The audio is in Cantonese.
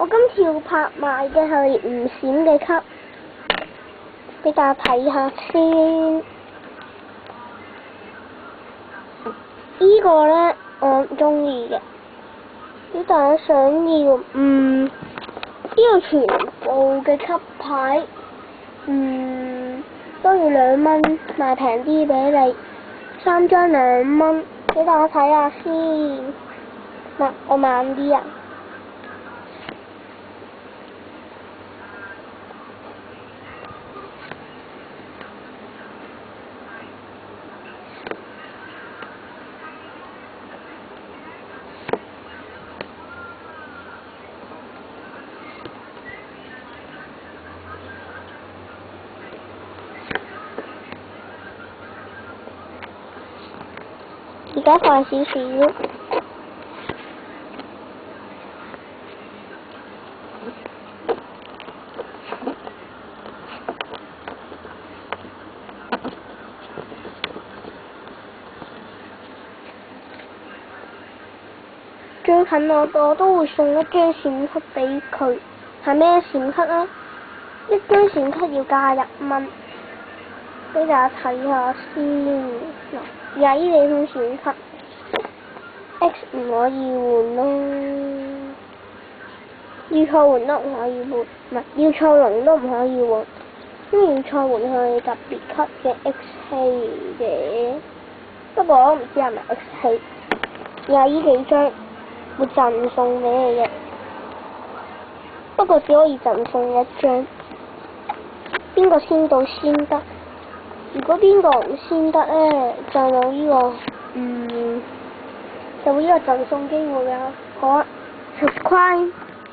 我今次要拍賣嘅係唔閃嘅級，俾大家睇下先。呢個咧我中意嘅，如果大家想要，呢個全部嘅級牌，都要2蚊，賣平啲俾你，3張2蚊，俾大家睇下先。我慢啲啊！而家快少少。最近我都會送一張閃卡俾佢，係咩閃卡啊？一張閃卡要加1蚊，俾大家睇下先。嗱，又係呢2張閃卡 ，X 唔可以換咯，要塞換都唔可以換，唔係要塞龍都唔可以換，因為要塞換係特別級嘅 X 希嘅，不過我唔知係咪 X 希。又係呢幾張。會贈送俾你嘅，不過只可以贈送1張。邊個先到先得？如果邊個唔先得咧，就有呢個就會呢個贈送機會啊！好啊 ，subscribe。